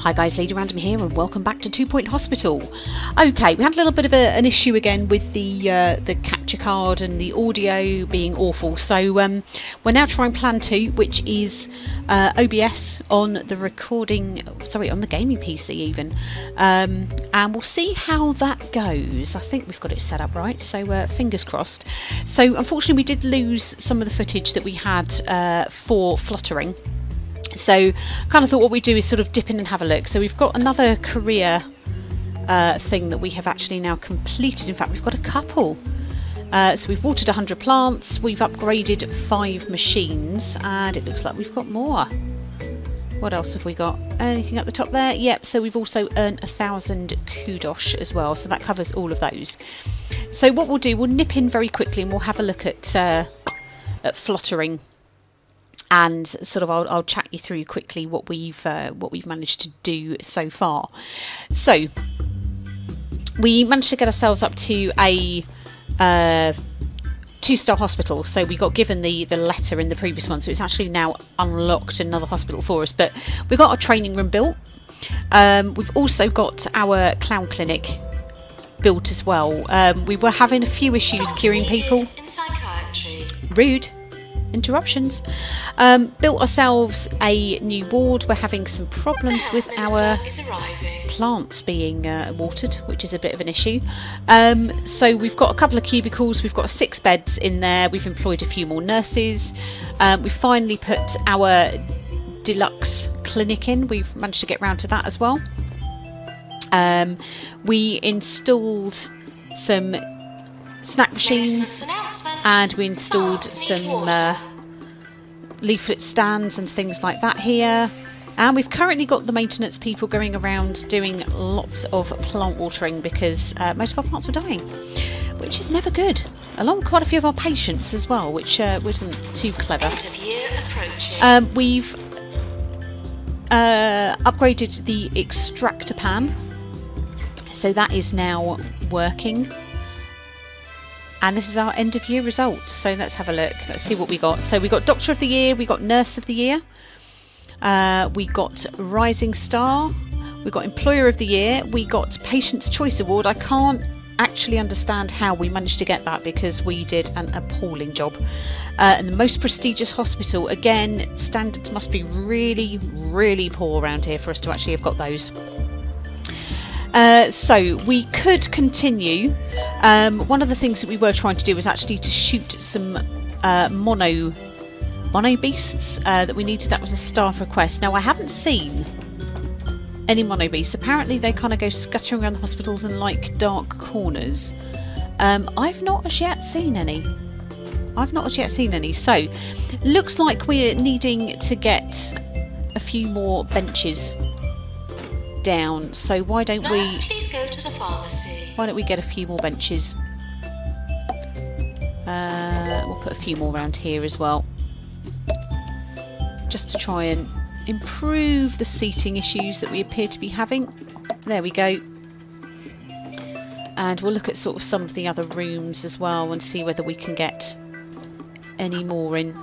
Hi guys, Lady Random here and welcome back to 2 Point Hospital. Okay, we had a little bit of an issue again with the capture card and the audio being awful. So we're now trying plan 2, which is OBS on the recording, sorry, on the gaming PC even. And we'll see how that goes. I think we've got it set up right, so fingers crossed. So unfortunately we did lose some of the footage that we had for Flottering. So kind of thought what we do is sort of dip in and have a look. So we've got another career thing that we have actually now completed. In fact, we've got a couple. So we've watered 100 plants, we've upgraded 5 machines, and it looks like we've got more. What else have we got? Anything at the top there? Yep, so we've also earned 1,000 kudos as well, so that covers all of those. So what we'll do, we'll nip in very quickly and we'll have a look at Flottering. And sort of, I'll chat you through quickly what we've managed to do so far. So we managed to get ourselves up to a 2-star hospital. So we got given the letter in the previous one, so it's actually now unlocked another hospital for us. But we got our training room built. We've also got our clown clinic built as well. We were having a few issues curing people. Rude. Interruptions. Built ourselves a new ward. We're having some problems with our plants being watered, which is a bit of an issue. So we've got a couple of cubicles, we've got 6 beds in there, we've employed a few more nurses. We've finally put our De-Lux clinic in, we've managed to get round to that as well. We installed some snack machines and we installed some leaflet stands and things like that here, and we've currently got the maintenance people going around doing lots of plant watering because most of our plants were dying, which is never good, along with quite a few of our patients as well, which wasn't too clever. We've upgraded the extractor pan, so that is now working. And this is our end of year results. So let's have a look. Let's see what we got. So we got Doctor of the Year, we got Nurse of the Year, we got Rising Star, we got Employer of the Year, we got Patient's Choice Award. I can't actually understand how we managed to get that because we did an appalling job. And the most prestigious hospital, again, standards must be really, really poor around here for us to actually have got those. So we could continue. One of the things that we were trying to do was actually to shoot some mono beasts that we needed. That was a staff request. Now I haven't seen any mono beasts. Apparently they kind of go scuttering around the hospitals and like dark corners. I've not as yet seen any. So looks like we're needing to get a few more benches down, so why don't we please go to the pharmacy. Why don't we get a few more benches? We'll put a few more around here as well, just to try and improve the seating issues that we appear to be having. There we go. And we'll look at sort of some of the other rooms as well and see whether we can get any more in.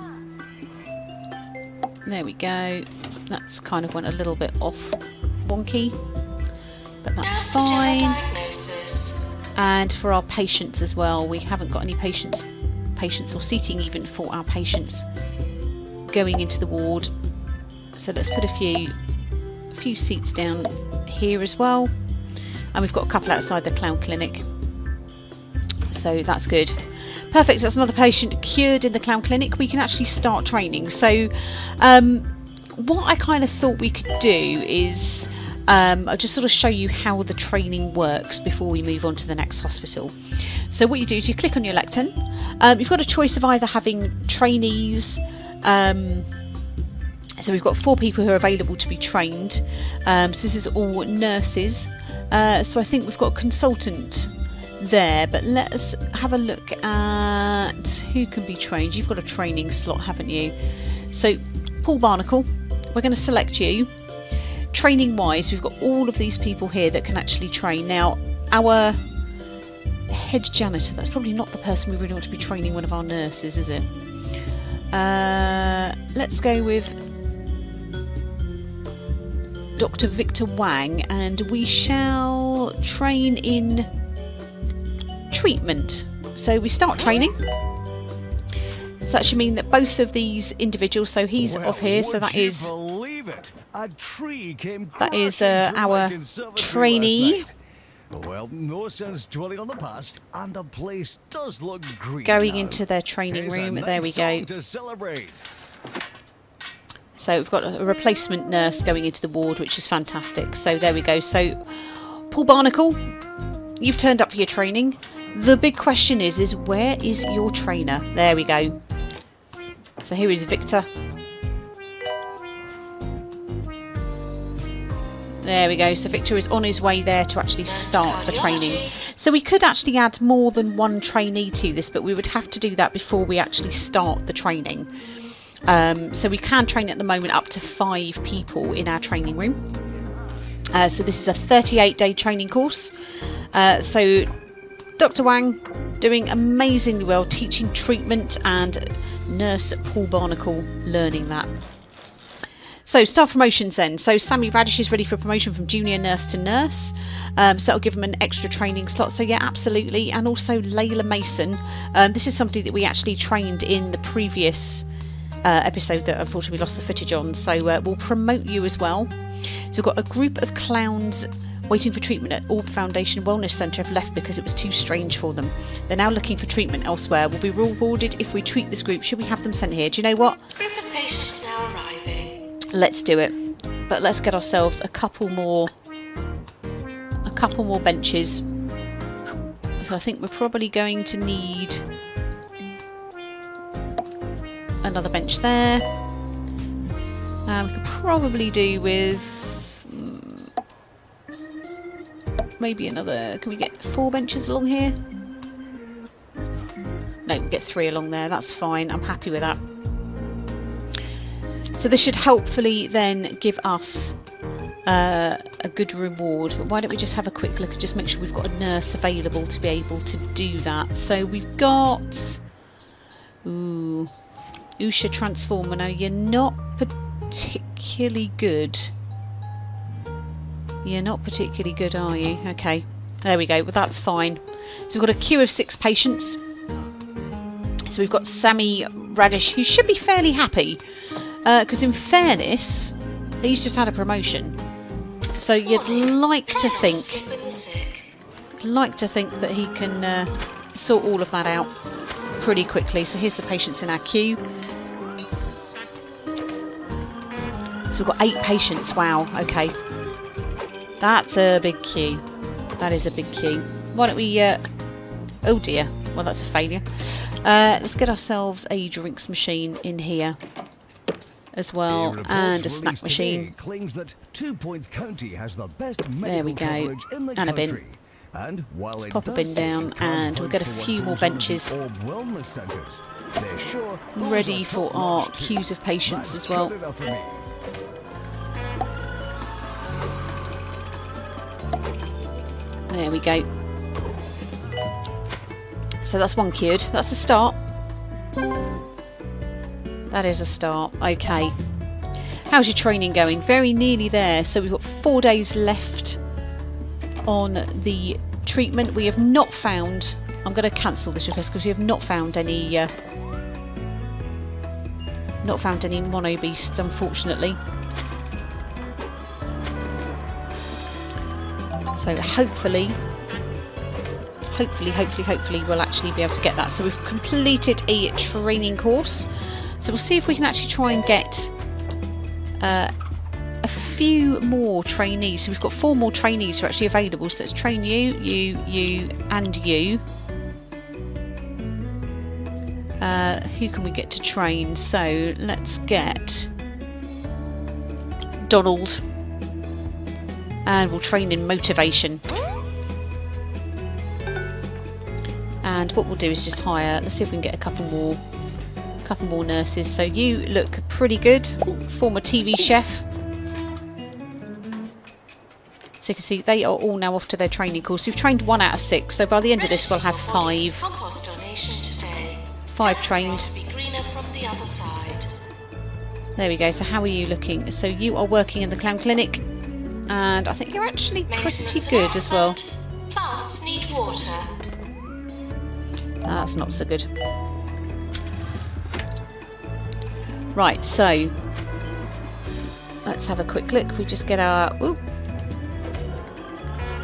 There we go. That's kind of went a little bit off wonky, but that's fine. And for our patients as well, we haven't got any patients or seating even for our patients going into the ward, so let's put a few seats down here as well, and we've got a couple outside the clown clinic, so that's good. Perfect. So that's another patient cured in the clown clinic. We can actually start training. So what I kind of thought we could do is I'll just sort of show you how the training works before we move on to the next hospital. So what you do is you click on your lectern. You've got a choice of either having trainees. So we've got 4 people who are available to be trained. So this is all nurses. So I think we've got a consultant there, but let us have a look at who can be trained. You've got a training slot, haven't you? So Paul Barnacle, we're going to select you. Training wise, we've got all of these people here that can actually train. Now our head janitor, that's probably not the person we really want to be training one of our nurses, is it? Let's go with Dr. Victor Wang, and we shall train in treatment. So we start training. Does that actually mean that both of these individuals, so he's off here, so that is our trainee. Well, no sense dwelling on the past, and the place does look green going now. into their training room. Nice There we go. to celebrate. So we've got a replacement nurse going into the ward, which is fantastic. So there we go. So Paul Barnacle, you've turned up for your training. The big question is where is your trainer? There we go. So here is Victor. There we go. So Victor is on his way there to actually start the training. So we could actually add more than one trainee to this, but we would have to do that before we actually start the training. So we can train at the moment up to 5 people in our training room. So this is a 38-day training course. So Dr. Wang doing amazingly well, teaching treatment, and Nurse Paul Barnacle learning that. So staff promotions then. So Sammy Radish is ready for promotion from junior nurse to nurse. So that'll give him an extra training slot. So yeah, absolutely. And also Layla Mason. This is somebody that we actually trained in the previous episode that unfortunately we lost the footage on. So we'll promote you as well. So we've got a group of clowns waiting for treatment at Orb Foundation Wellness Centre have left because it was too strange for them. They're now looking for treatment elsewhere. We'll be rewarded if we treat this group. Should we have them sent here? Do you know what? Group of patients now arriving. Let's do it. But let's get ourselves a couple more benches. So I think we're probably going to need another bench there. We could probably do with maybe another. Can we get 4 benches along here? No, we get 3 along there. That's fine. I'm happy with that. So this should hopefully then give us a good reward. But why don't we just have a quick look and just make sure we've got a nurse available to be able to do that. So we've got Usha Transformer. Now you're not particularly good. You're not particularly good, are you? Okay, there we go. But that's fine. So we've got a queue of 6 patients. So we've got Sammy Radish, who should be fairly happy. Because in fairness, he's just had a promotion. So you'd like to think that he can sort all of that out pretty quickly. So here's the patients in our queue. So we've got 8 patients. Wow, okay. That's a big queue. That is a big queue. Why don't we... oh dear. Well, that's a failure. Let's get ourselves a drinks machine in here as well, and a snack machine. Claims that 2 Point County has the best there we go, and a bin. And let's pop a bin down, and we'll get a few more benches ready for our queues of patients as well. There we go. So that's 1 cured. That's a start. That is a start. Okay. How's your training going? Very nearly there. So we've got 4 days left on the treatment. We have not found... I'm going to cancel this request because we have not found any... mono beasts, unfortunately. So hopefully we'll actually be able to get that. So we've completed a training course. So we'll see if we can actually try and get a few more trainees. So we've got 4 more trainees who are actually available. So let's train you, and you. Who can we get to train? So let's get Donald. And we'll train in motivation. And what we'll do is just hire, let's see if we can get a couple more nurses. So you look pretty good. Former TV chef. So you can see they are all now off to their training course. We've trained 1 out of 6. So by the end of this we'll have 5. 5 trained. There we go. So how are you looking? So you are working in the clown clinic. And I think you're actually pretty Maintenance good as well. announcement. Plants need water. That's not so good. Right, so let's have a quick look. We just get our... Ooh,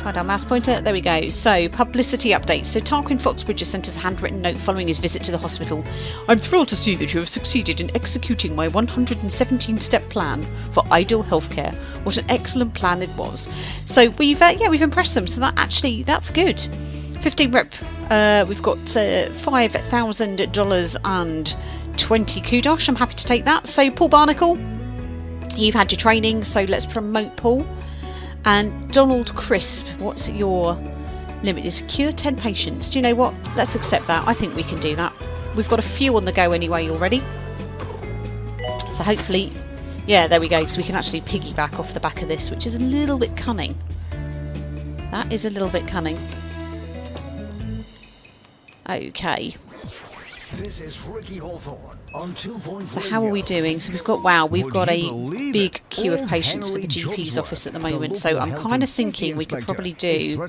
find our mouse pointer. There we go. So, publicity updates. So, Tarquin Foxbridge has sent us a handwritten note following his visit to the hospital. I'm thrilled to see that you have succeeded in executing my 117-step plan for ideal healthcare. What an excellent plan it was. So, we've impressed them. So, that's good. 15 rep. We've got $5,000 and 20 kudos. I'm happy to take that. So, Paul Barnacle, you've had your training. So, let's promote Paul. And Donald Crisp, what's your limit? Is cure 10 patients. Do you know what? Let's accept that. I think we can do that. We've got a few on the go anyway already. So hopefully, yeah, there we go. So we can actually piggyback off the back of this, which is a little bit cunning. That is a little bit cunning. Okay. This is Ricky Hawthorne on 2 Point So how are we doing? So we've got, wow, we've got a big queue of patients for the GP's office at the moment. So I'm kind of thinking we could probably do...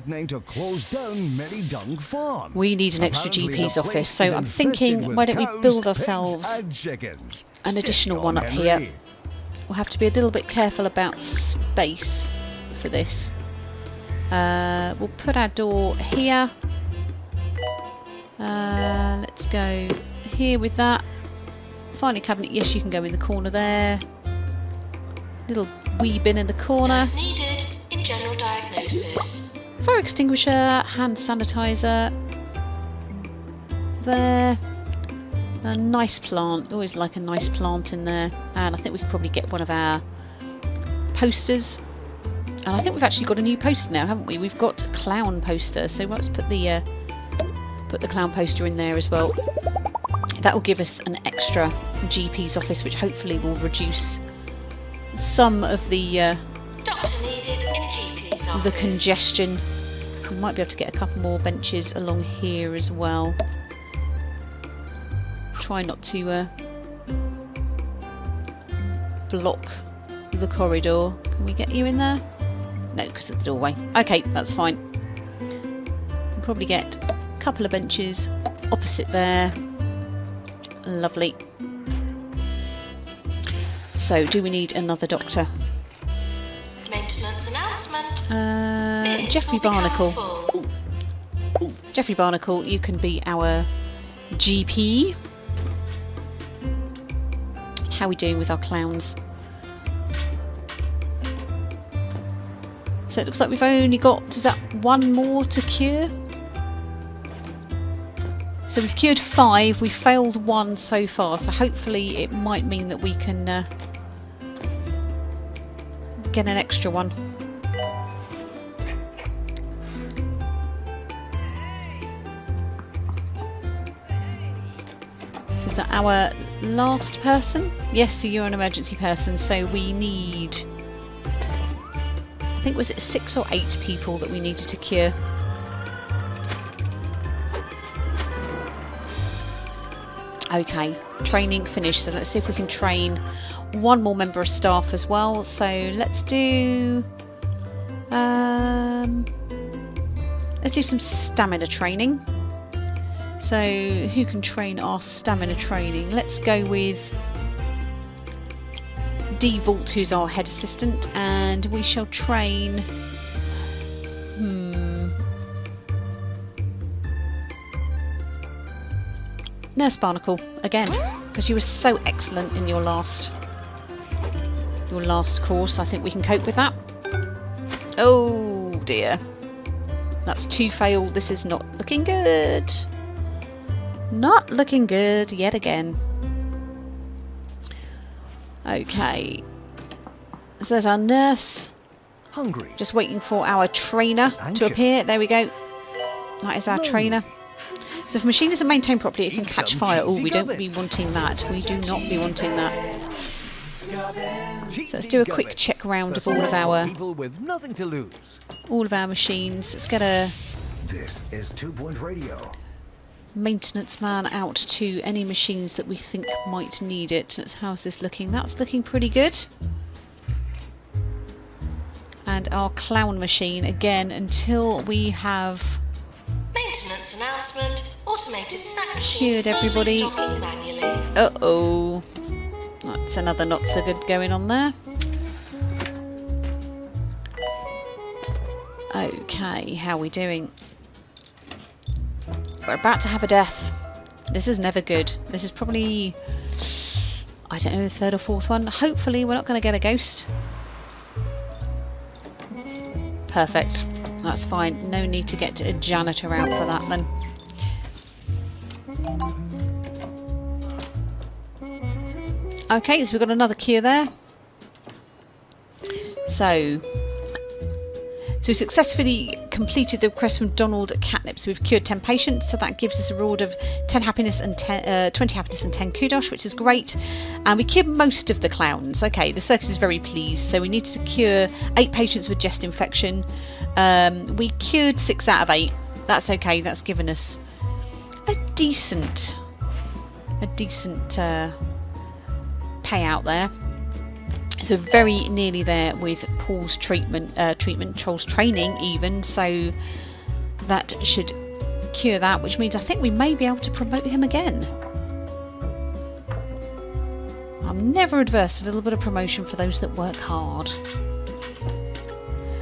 We need an extra GP's office. So I'm thinking, why don't we build ourselves an additional one up here? We'll have to be a little bit careful about space for this. We'll put our door here. Let's go here with that. Filing cabinet, yes, you can go in the corner there. Little wee bin in the corner. As needed in general diagnosis. Fire extinguisher, hand sanitizer. There. A nice plant. Always like a nice plant in there. And I think we could probably get one of our posters. And I think we've actually got a new poster now, haven't we? We've got a clown poster. So let's put the clown poster in there as well. That will give us an extra GP's office, which hopefully will reduce some of the Doctor needed in GP's office. the congestion. We might be able to get a couple more benches along here as well. Try not to block the corridor. Can we get you in there? No, because of the doorway. Okay, that's fine. We'll probably get a couple of benches opposite there. Lovely. So, do we need another doctor? Maintenance announcement. Jeffrey Barnacle. Jeffrey Barnacle, you can be our GP. How are we doing with our clowns? So it looks like we've only got, is that one more to cure? So we've cured 5, we've failed 1 so far, so hopefully it might mean that we can get an extra one. So is that our last person? Yes, so you're an emergency person, so we need... I think, was it 6 or 8 people that we needed to cure? Okay, training finished. So let's see if we can train one more member of staff as well. So let's do some stamina training. So who can train our stamina training? Let's go with D Vault, who's our head assistant, and we shall train. Nurse Barnacle again, because you were so excellent in your last course. I think we can cope with that. Oh dear, that's 2 failed. This is not looking good. Not looking good yet again. Okay, so there's our nurse. Hungry. Just waiting for our trainer to appear. There we go. That is our trainer. So if a machine isn't maintained properly, it can catch fire. Oh, we don't be wanting that. We do not be wanting that. So let's do a quick check round of all of our machines. Let's get a This is 2 Point Radio. maintenance man out to any machines that we think might need it. How's this looking? That's looking pretty good. And our clown machine again until we have Maintenance announcement. Automated snack cured machines everybody. only stocking manually. Uh-oh. That's another not so good going on there. Okay, how are we doing? We're about to have a death. This is never good. This is probably, I don't know, the third or fourth one. Hopefully we're not going to get a ghost. Perfect. That's fine. No need to get a janitor out for that then. Okay, so we've got another cure there. So we successfully completed the request from Donald Catnip. So we've cured 10 patients, so that gives us a reward of 10 happiness and 20 happiness and 10 kudos, which is great. And we cured most of the clowns. Okay, the circus is very pleased. So we need to cure 8 patients with chest infection. We cured 6 out of 8. That's okay. That's given us a decent payout there. So very nearly there with Paul's Troll's training even, so that should cure that, which means I think we may be able to promote him again. I'm never adverse to a little bit of promotion for those that work hard.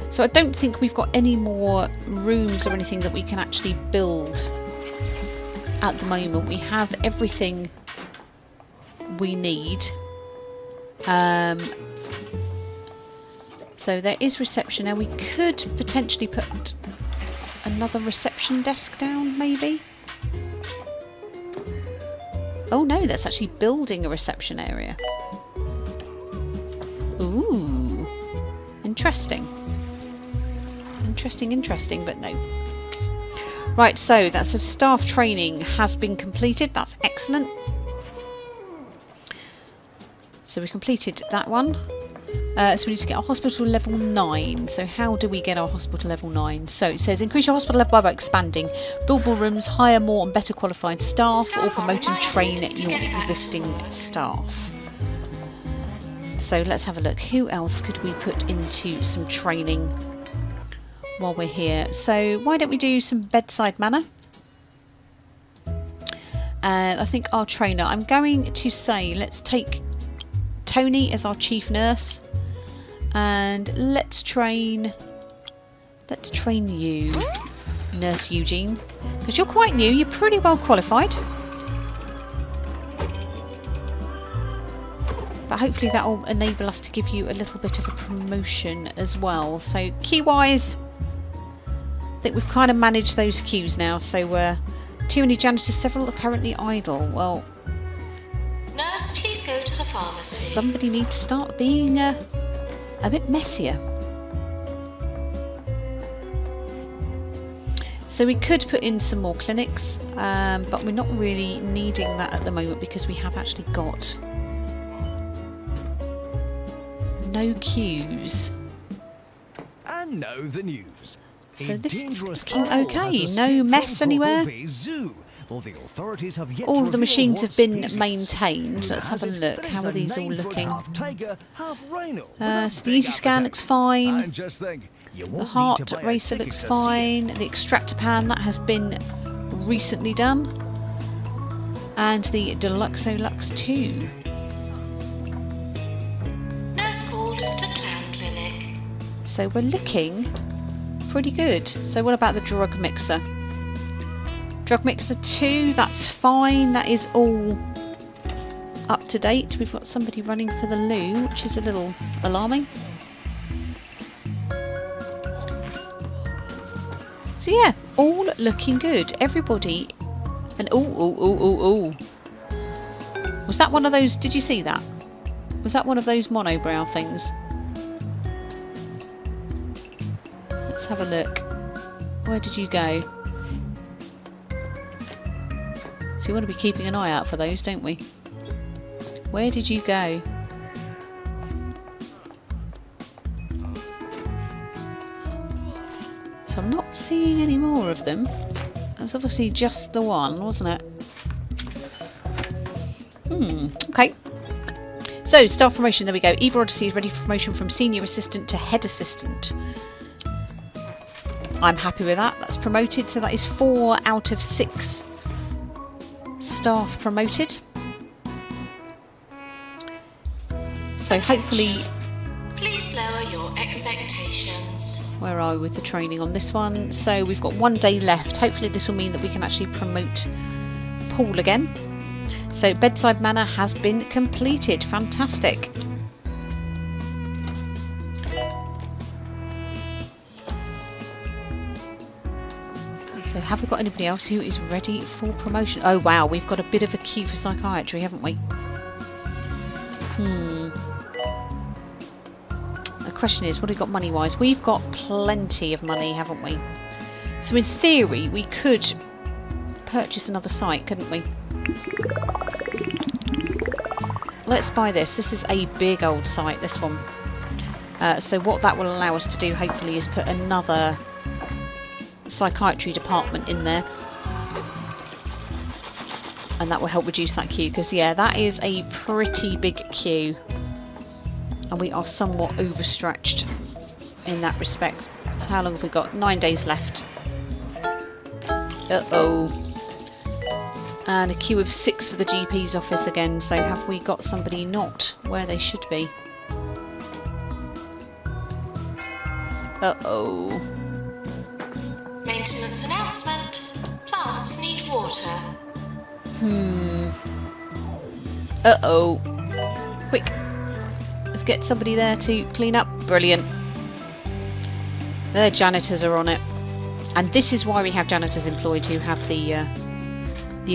So I don't think we've got any more rooms or anything that we can actually build at the moment. We have everything we need. So there is reception now. We could potentially put another reception desk down, maybe. Oh no, that's actually building a reception area. Ooh, interesting. Interesting, but no. Right, so that's the staff training has been completed. That's excellent. So we completed that one. So we need to get our hospital level 9. So how do we get our hospital level 9? So it says increase your hospital level by expanding, build more rooms, hire more and better qualified staff, or promote and train your existing staff. So let's have a look. Who else could we put into some training while we're here? So why don't we do some bedside manner? And I think our trainer, I'm going to say let's take Tony as our chief nurse, and let's train you, Nurse Eugene, because you're quite new, you're pretty well qualified, but hopefully that will enable us to give you a little bit of a promotion as well. So queue wise, I think we've kind of managed those queues now. So too many janitors, several are currently idle. Well, Nurse, please go to the pharmacy. somebody needs to start being a bit messier. So we could put in some more clinics, but we're not really needing that at the moment because we have actually got no queues. And now the news. So A this is dangerous looking owl okay. has No escaped mess from Coco anywhere. Bay Zoo. Well, the authorities have yet All to of the reveal machines what have been species. maintained. Let's have a Has it? look. But How it's are a these all 9-foot looking? half tiger, half rhino with a So the big easy scan appetite. looks fine. And just think, you The won't heart need to buy a racer ticket looks to see it. fine. The extractor pan, that has been recently done. And the De-Lux 2. Nurse called to Clown Clinic. So we're looking pretty good. So what about the drug mixer? Drug mixer 2, that's fine. That is all up to date. We've got somebody running for the loo, which is a little alarming. So yeah, all looking good. Everybody, and oh. Was that one of those? Did you see that? Was that one of those monobrow things? Let's have a look. Where did you go? So we want to be keeping an eye out for those, don't we? Where did you go? So I'm not seeing any more of them. That's obviously just the one, wasn't it? Okay. So, staff promotion, there we go. Eva Odyssey is ready for promotion from senior assistant to head assistant. I'm happy with that. That's promoted, so that is 4 out of 6 staff promoted. So hopefully... Please lower your expectations. Where are we with the training on this one? So we've got 1 day left. Hopefully this will mean that we can actually promote Paul again. So bedside manner has been completed. Fantastic. So have we got anybody else who is ready for promotion? Oh wow, we've got a bit of a queue for psychiatry, haven't we? The question is, what have we got money-wise? We've got plenty of money, haven't we? So in theory, we could purchase another site, couldn't we? Let's buy this. This is a big old site, this one. So what that will allow us to do, hopefully, is put another psychiatry department in there. And that will help reduce that queue, because, yeah, that is a pretty big queue. And we are somewhat overstretched in that respect. So how long have we got? 9 days left. Uh-oh. And a queue of 6 for the GP's office again. So have we got somebody not where they should be? Uh-oh. Maintenance announcement. Plants need water. Uh-oh. Quick. Let's get somebody there to clean up. Brilliant. The janitors are on it. And this is why we have janitors employed who have the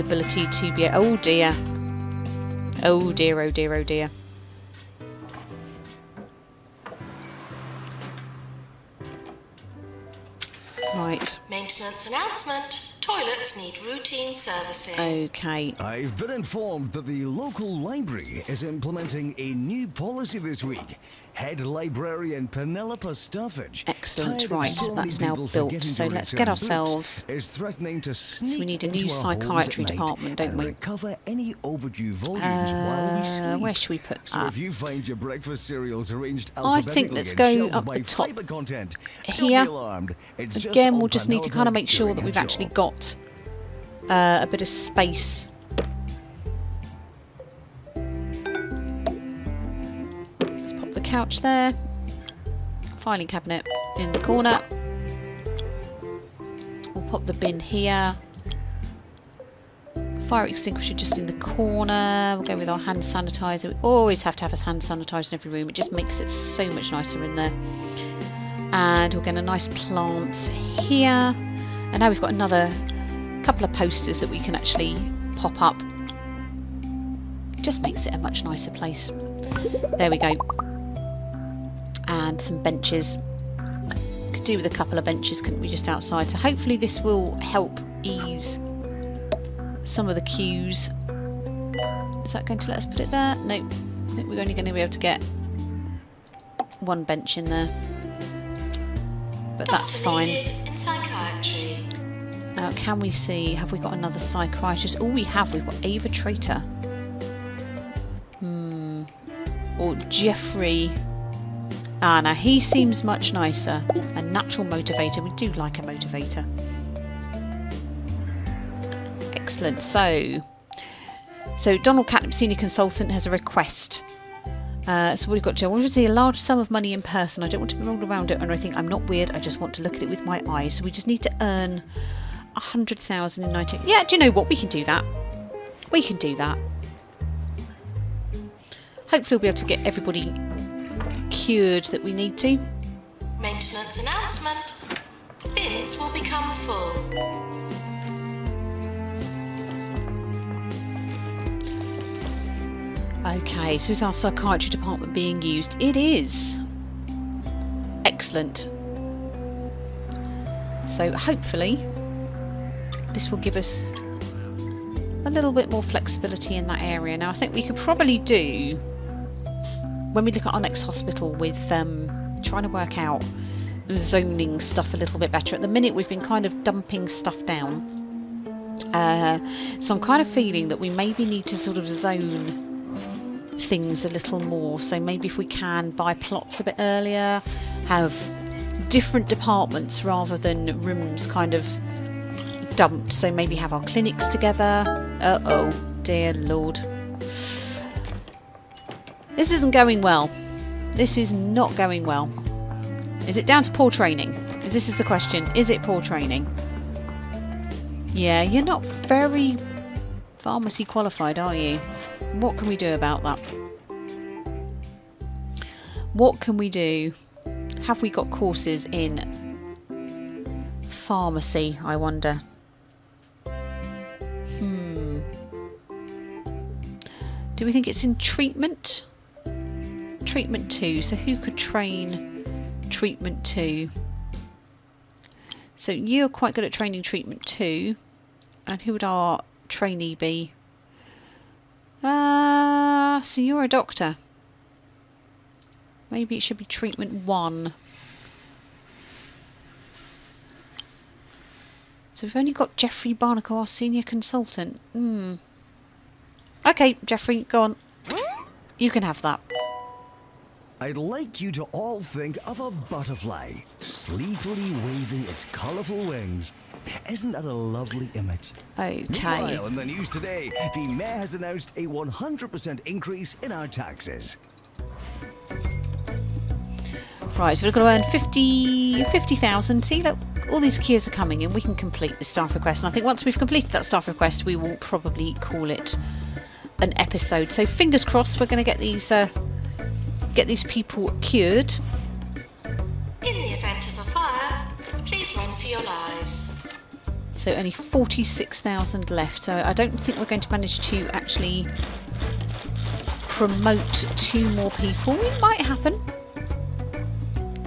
ability to be... Oh dear. Oh dear, oh dear, oh dear. Right. Maintenance announcement. Toilets need routine servicing. Okay. I've been informed that the local library is implementing a new policy this week. Head librarian Penelope Staffage, Excellent. tired of Right, so many that's now people built. forgetting So to let's return get books, ourselves... is threatening to sneak So we need a into new our homes psychiatry at night department, don't and we? recover any overdue volumes while we sleep. Where should we put So that? if you find your breakfast cereals arranged I think alphabetically let's and go shelved up by the top fibre content, don't here. be alarmed. It's just Again, we'll old just need to kind of make sure doing that her we've actually job. got a bit of space. Let's pop the couch there. Filing cabinet in the corner. We'll pop the bin here. Fire extinguisher just in the corner. We'll go with our hand sanitizer. We always have to have a hand sanitizer in every room. It just makes it so much nicer in there. And we'll get a nice plant here. And now we've got another couple of posters that we can actually pop up. It just makes it a much nicer place. There we go. And some benches. Could do with a couple of benches, couldn't we, just outside? So hopefully this will help ease some of the queues. Is that going to let us put it there? Nope. I think we're only going to be able to get one bench in there. But that's fine. Needed in psychiatry. Now, can we see, have we got another psychiatrist? Oh, we have. We've got Ava Traitor. Or Jeffrey. Ah, now he seems much nicer. A natural motivator. We do like a motivator. Excellent. So Donald Catnip, Senior Consultant, has a request. So what we've got to do, I want to see a large sum of money in person. I don't want to be rolled around it or anything. I'm not weird. I just want to look at it with my eyes. So we just need to earn 100,000 in 19. Yeah, do you know what? We can do that. We can do that. Hopefully we'll be able to get everybody cured that we need to. Maintenance announcement. Bins will become full. Okay, so is our psychiatry department being used? It is. Excellent. So hopefully this will give us a little bit more flexibility in that area. Now I think we could probably do, when we look at our next hospital, with trying to work out zoning stuff a little bit better. At the minute we've been kind of dumping stuff down. So I'm kind of feeling that we maybe need to sort of zone things a little more. So maybe if we can buy plots a bit earlier, have different departments rather than rooms kind of dumped. So maybe have our clinics together. Oh dear Lord. This isn't going well. This is not going well. Is it down to poor training? This is the question. Is it poor training? Yeah, you're not very pharmacy qualified, are you? What can we do about that? What can we do? Have we got courses in pharmacy, I wonder? Do we think it's in treatment? Treatment 2. So who could train treatment 2? So you're quite good at training treatment 2. And who would our trainee be? So you're a doctor. Maybe it should be treatment 1. So we've only got Jeffrey Barnacle, our senior consultant. Okay, Jeffrey, go on. You can have that. I'd like you to all think of a butterfly, sleepily waving its colourful wings. Isn't that a lovely image? Okay. Meanwhile, in the news today, the Mayor has announced a 100% increase in our taxes. Right, so we've got to earn 50,000. See, look, all these queues are coming in. We can complete the staff request. And I think once we've completed that staff request, we will probably call it an episode. So fingers crossed we're going to get these people cured. In the event of a fire, please run for your lives. So only 46,000 left. So I don't think we're going to manage to actually promote 2 more people. It might happen.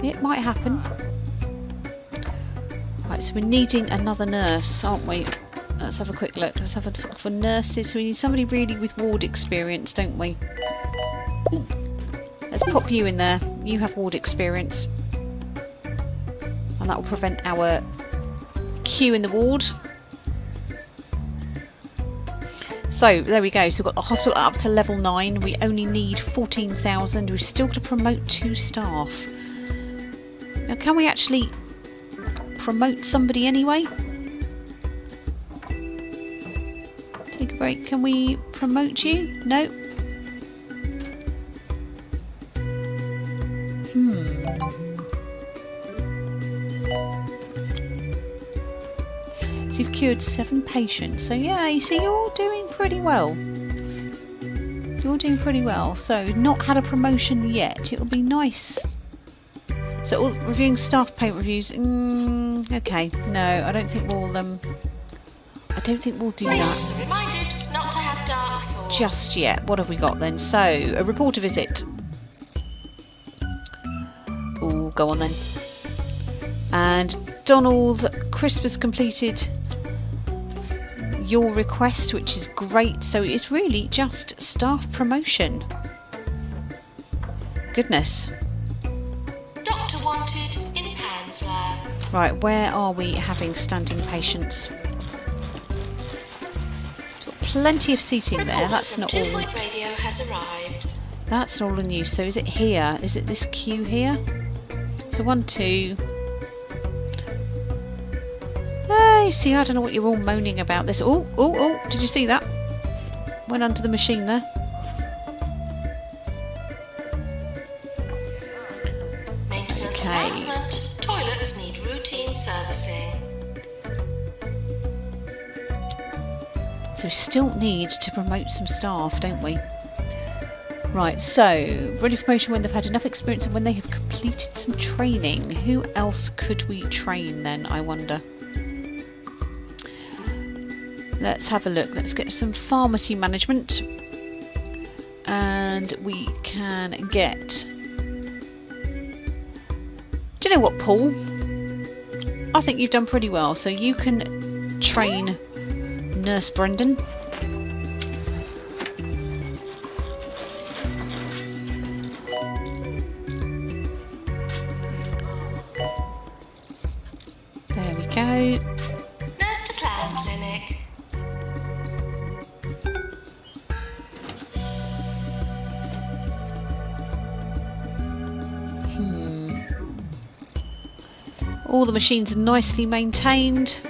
It might happen. Right, so we're needing another nurse, aren't we? Let's have a quick look. Let's have a look for nurses. So we need somebody really with ward experience, don't we? Ooh. Let's pop you in there. You have ward experience. And that will prevent our queue in the ward. So there we go. So we've got the hospital up to level 9. We only need 14,000. We've still got to promote 2 staff. Now can we actually promote somebody anyway? Take a break. Can we promote you? No. So you've cured 7 patients. So yeah, you see, you're doing pretty well. You're doing pretty well. So not had a promotion yet. It'll be nice. So all reviewing staff payment reviews. Okay, no, I don't think we'll. I don't think we'll do that. Patients are reminded not to have dark thoughts. Just yet. What have we got then? So a reporter visit. Oh, go on then. And Donald, Crisp has completed your request, which is great. So it's really just staff promotion. Goodness. Doctor wanted in Pan's lab. Right, where are we having standing patients? Got plenty of seating there. Reporter That's from not 2 all. Point Radio has arrived. That's not all in use. So is it here? Is it this queue here? So 1, 2. Hey, see, I don't know what you're all moaning about this. Oh, did you see that? Went under the machine there. Maintenance announcement. Toilets need routine servicing. So we still need to promote some staff, don't we? Right, so ready for promotion when they've had enough experience and when they have completed some training. Who else could we train then, I wonder? Let's have a look. Let's get some pharmacy management. And we can get... Do you know what, Paul? I think you've done pretty well. So you can train Nurse Brendan. There we go. Nurse to Plan Clinic. All the machines are nicely maintained.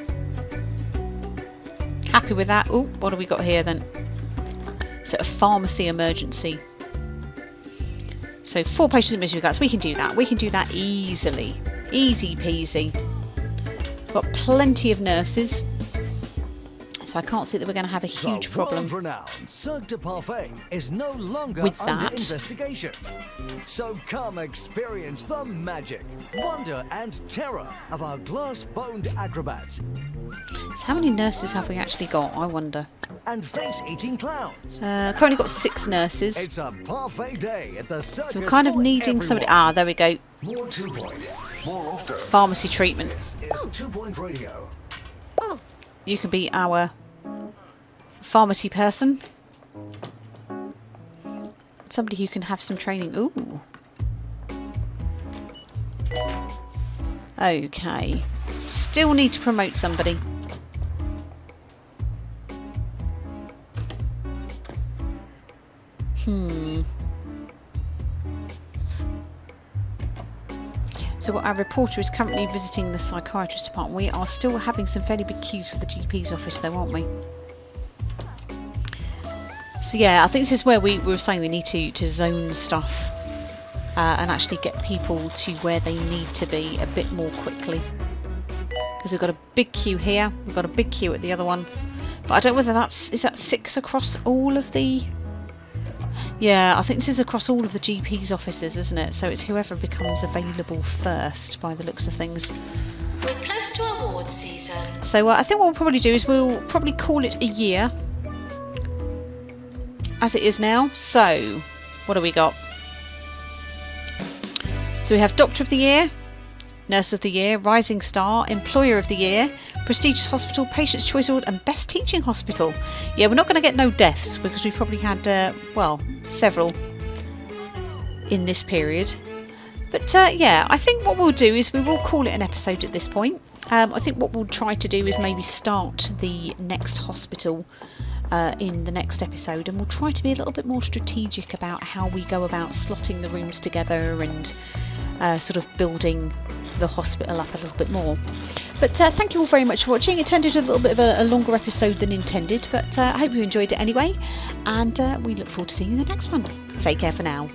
Happy with that. Oh, what have we got here then? So a pharmacy emergency. So 4 patients in misery guts. We can do that. We can do that easily. Easy peasy. Got plenty of nurses. So I can't see that we're going to have a huge problem is no longer with under that. investigation. So come experience the magic, wonder and terror of our glass-boned acrobats. So how many nurses have we actually got, I wonder? And face-eating clowns. Currently got 6 nurses. It's a parfait day at the circus. So we're kind of for needing somebody. everyone. Ah, there we go. More 2 Point, more often. Pharmacy treatment. This is 2 Point Radio. You can be our pharmacy person. Somebody who can have some training. Ooh. Okay. Still need to promote somebody. So our reporter is currently visiting the psychiatrist department. We are still having some fairly big queues for the GP's office though, aren't we? So yeah, I think this is where we were saying we need to zone stuff and actually get people to where they need to be a bit more quickly. Because we've got a big queue here, we've got a big queue at the other one. But I don't know whether is that 6 across all of the... Yeah, I think this is across all of the GP's offices, isn't it? So it's whoever becomes available first, by the looks of things. We're close to award season. So I think what we'll probably do is we'll probably call it a year, as it is now. So, what do we got? So we have Doctor of the Year, Nurse of the Year, Rising Star, Employer of the Year, Prestigious Hospital, Patient's Choice Award and Best Teaching Hospital. Yeah, we're not going to get no deaths because we've probably had, well, several in this period. But yeah, I think what we'll do is we will call it an episode at this point. I think what we'll try to do is maybe start the next hospital in the next episode, and we'll try to be a little bit more strategic about how we go about slotting the rooms together and sort of building the hospital up a little bit more. But thank you all very much for watching. It turned into a little bit of a longer episode than intended, but I hope you enjoyed it anyway, and we look forward to seeing you in the next one. Take care for now.